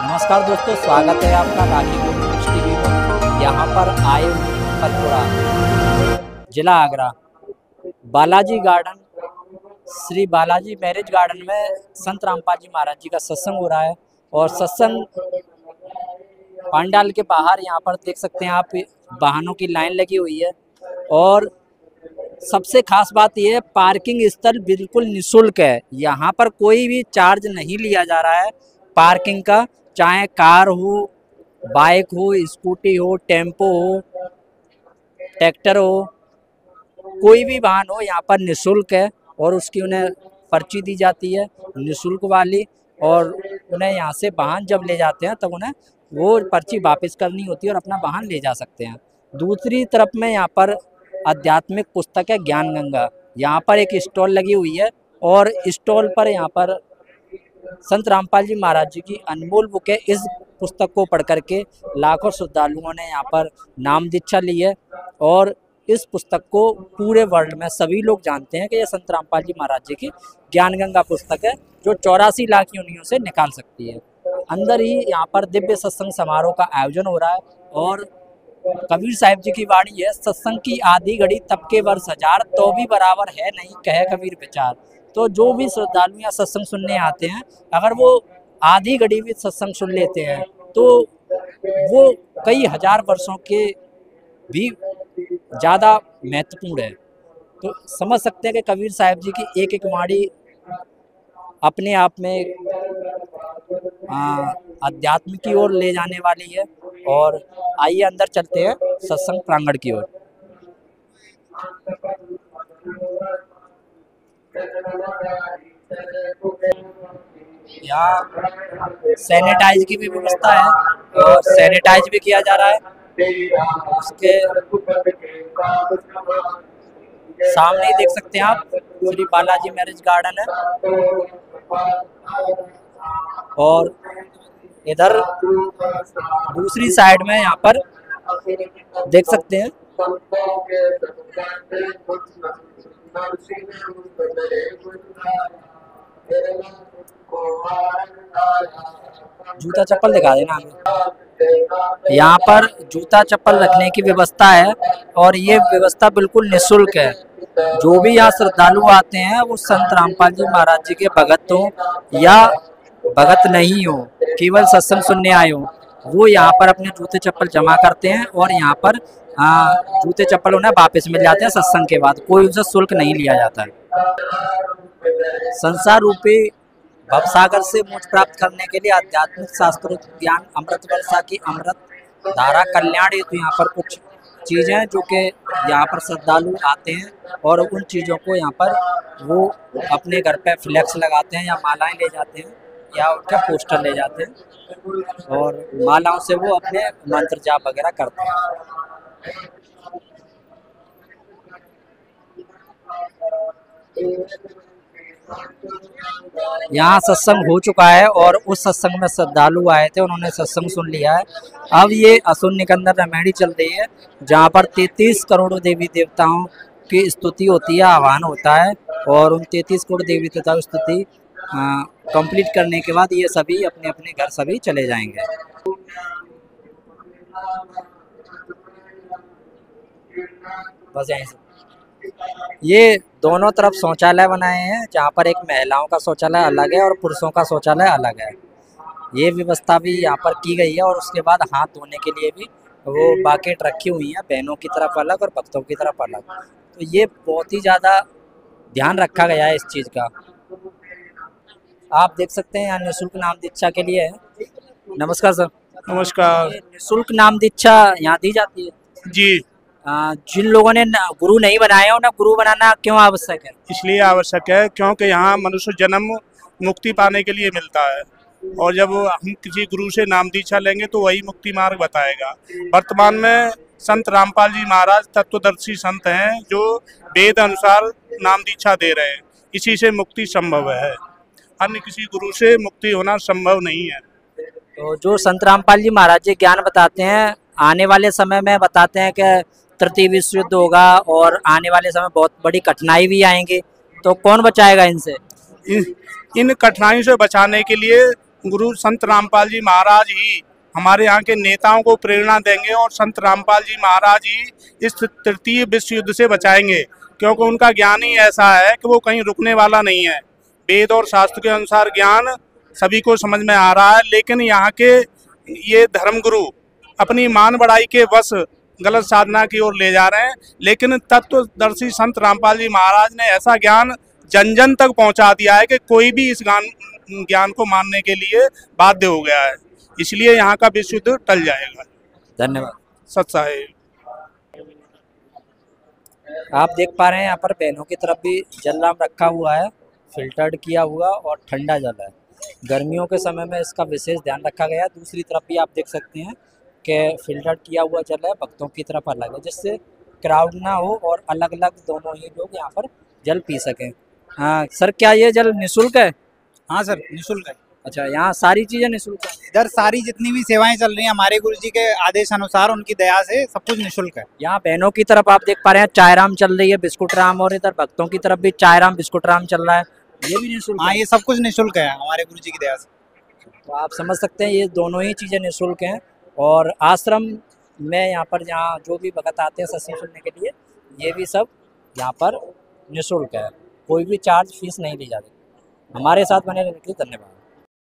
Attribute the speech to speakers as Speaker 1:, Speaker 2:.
Speaker 1: नमस्कार दोस्तों, स्वागत है आपका राखी गोल्ड न्यूज़ टीवी में। यहाँ पर आए परपुरा जिला Agra Balaji garden, Shri Balaji marriage garden में संत रामपाल जी महाराज जी का सत्संग हो रहा है। और सत्संग पंडाल के बाहर यहाँ पर देख सकते हैं आप, वाहनों की लाइन लगी हुई है। और सबसे खास बात यह है, पार्किंग स्थल बिल्कुल निःशुल्क है। यहाँ पर कोई भी चार्ज नहीं लिया जा रहा है पार्किंग का। चाहे कार हो, बाइक हो, स्कूटी हो, टेम्पो हो, ट्रैक्टर हो, कोई भी वाहन हो, यहाँ पर निःशुल्क है। और उसकी उन्हें पर्ची दी जाती है निःशुल्क वाली, और उन्हें यहाँ से वाहन जब ले जाते हैं तब उन्हें वो पर्ची वापस करनी होती है और अपना वाहन ले जा सकते हैं। दूसरी तरफ में यहाँ पर आध्यात्मिक पुस्तक है ज्ञान गंगा। यहाँ पर एक स्टॉल लगी हुई है और स्टॉल पर यहाँ पर संत रामपाल जी महाराज जी की अनमोल बुक है। इस पुस्तक को पढ़ करके लाखों श्रद्धालुओं ने यहाँ पर नाम दीक्षा ली है। और इस पुस्तक को पूरे वर्ल्ड में सभी लोग जानते हैं कि यह संत रामपाल जी महाराज जी की ज्ञान गंगा पुस्तक है, जो 84 लाख योनियों से निकाल सकती है। अंदर ही यहाँ पर दिव्य सत्संग समारोह का आयोजन हो रहा है। और कबीर साहिब जी की वाणी है, सत्संग की आधी घड़ी तब के वर्ष हजार, तो भी बराबर है नहीं कहे कबीर विचार। तो जो भी श्रद्धालु यहाँ सत्संग सुनने आते हैं, अगर वो आधी घड़ी भी सत्संग सुन लेते हैं तो वो कई हजार वर्षों के भी ज़्यादा महत्वपूर्ण है। तो समझ सकते हैं कि कबीर साहिब जी की एक एक वाणी अपने आप में अध्यात्म की ओर ले जाने वाली है। और आइए अंदर चलते हैं सत्संग प्रांगण की ओर। यहाँ सैनिटाइज की भी व्यवस्था है और सैनिटाइज भी किया जा रहा है। उसके सामने ही देख सकते हैं आप, श्री बालाजी मैरिज गार्डन है। और इधर दूसरी साइड में यहाँ पर देख सकते हैं जूता चप्पल दिखा देना हमें। यहाँ पर जूता चप्पल रखने की व्यवस्था है और ये व्यवस्था बिल्कुल निःशुल्क है। जो भी यहाँ श्रद्धालु आते हैं वो संत रामपाल जी महाराज जी के भगत हो या भगत नहीं हो, केवल सत्संग सुनने आए हो, वो यहाँ पर अपने जूते चप्पल जमा करते हैं और यहाँ पर जूते चप्पल उन्हें वापस मिल जाते हैं सत्संग के बाद। कोई उनसे शुल्क नहीं लिया जाता है। संसार रूपी भवसागर से मोक्ष प्राप्त करने के लिए आध्यात्मिक शास्त्रोक्त ज्ञान अमृत वर्षा की अमृत धारा कल्याण हेतु यहाँ पर कुछ चीज़ें हैं जो कि यहाँ पर श्रद्धालु आते हैं और उन चीज़ों को यहाँ पर वो अपने घर पे फ्लैक्स लगाते हैं या मालाएं ले जाते हैं या उनका पोस्टर ले जाते हैं और मालाओं से वो अपने मंत्र जाप वगैरह करते हैं। यहाँ सत्संग हो चुका है और उस सत्संग में श्रद्धालु आए थे, उन्होंने सत्संग सुन लिया है। अब ये असुर निकंदन रामायणी चल रही है, जहाँ पर 33 करोड़ देवी देवताओं की स्तुति होती है, आह्वान होता है। और उन 33 करोड़ देवी देवताओं की स्तुति कंप्लीट करने के बाद ये सभी अपने अपने घर सभी चले जाएंगे। बस यहीं से ये दोनों तरफ शौचालय बनाए हैं, जहाँ पर एक महिलाओं का शौचालय अलग है और पुरुषों का शौचालय अलग है। ये व्यवस्था भी यहाँ पर की गई है। और उसके बाद हाथ धोने के लिए भी वो बाकेट रखी हुई हैं, बहनों की तरफ अलग और भक्तों की तरफ अलग। तो ये बहुत ही ज़्यादा ध्यान रखा गया है इस चीज़ का। आप देख सकते हैं यहाँ निःशुल्क नाम दीक्षा के लिए है। नमस्कार सर।
Speaker 2: नमस्कार।
Speaker 1: निःशुल्क नाम दीक्षा यहाँ दी जाती है
Speaker 2: जी।
Speaker 1: जिन लोगों ने गुरु नहीं बनाए हैं उन्हें गुरु बनाना क्यों आवश्यक है?
Speaker 2: इसलिए आवश्यक है क्योंकि यहाँ मनुष्य जन्म मुक्ति पाने के लिए मिलता है और जब हम किसी गुरु से नाम दीक्षा लेंगे तो वही मुक्ति मार्ग बताएगा। वर्तमान में संत रामपाल जी महाराज तत्वदर्शी संत हैं जो वेद अनुसार नाम दीक्षा दे रहे हैं। इसी से मुक्ति संभव है, अन्य किसी गुरु से मुक्ति होना संभव नहीं है।
Speaker 1: तो जो संत रामपाल जी महाराज जी ज्ञान बताते हैं, आने वाले समय में बताते हैं कि तृतीय विश्व युद्ध होगा और आने वाले समय बहुत बड़ी कठिनाई भी आएंगी, तो कौन बचाएगा इनसे?
Speaker 2: इन कठिनाइयों से बचाने के लिए गुरु संत रामपाल जी महाराज ही हमारे यहाँ के नेताओं को प्रेरणा देंगे और संत रामपाल जी महाराज ही इस तृतीय विश्व युद्ध से बचाएंगे, क्योंकि उनका ज्ञान ही ऐसा है कि वो कहीं रुकने वाला नहीं है। वेद और शास्त्र के अनुसार ज्ञान सभी को समझ में आ रहा है, लेकिन यहाँ के ये धर्मगुरु अपनी मान बढ़ाई के वश गलत साधना की ओर ले जा रहे हैं। लेकिन तत्वदर्शी संत रामपाल जी महाराज ने ऐसा ज्ञान जन जन तक पहुंचा दिया है कि कोई भी इस ज्ञान को मानने के लिए बाध्य हो गया है। इसलिए यहाँ का विश्व युद्ध टल जाएगा।
Speaker 1: धन्यवाद।
Speaker 2: सत साहिब।
Speaker 1: आप देख पा रहे हैं यहाँ पर बहनों की तरफ भी जलराम रखा हुआ है, फिल्टर्ड किया हुआ और ठंडा जल है। गर्मियों के समय में इसका विशेष ध्यान रखा गया है। दूसरी तरफ भी आप देख सकते हैं कि फिल्टर्ड किया हुआ जल है, भक्तों की तरफ अलग है, जिससे क्राउड ना हो और अलग अलग दोनों ही लोग यहाँ पर जल पी सकें। हाँ सर, क्या ये जल निःशुल्क है?
Speaker 3: हाँ सर, निःशुल्क है।
Speaker 1: अच्छा, यहाँ सारी चीज़ें निःशुल्क है?
Speaker 3: इधर सारी जितनी भी सेवाएं चल रही हैं हमारे गुरु जी के आदेश अनुसार, उनकी दया से सब कुछ निःशुल्क है।
Speaker 1: यहाँ बहनों की तरफ आप देख पा रहे हैं चाय राम चल रही है, बिस्कुट राम, और इधर भक्तों की तरफ भी चाय राम बिस्कुट राम चल रहा है, ये भी निःशुल्क?
Speaker 3: हाँ, ये सब कुछ निःशुल्क है हमारे गुरु जी की दया से।
Speaker 1: तो आप समझ सकते हैं ये दोनों ही चीज़ें निःशुल्क हैं। और आश्रम में यहाँ पर जहाँ जो भी भगत आते हैं सत्संग सुनने के लिए, ये भी सब यहाँ पर निःशुल्क है, कोई भी चार्ज फीस नहीं ली जाती। हमारे साथ बने रहने के लिए धन्यवाद।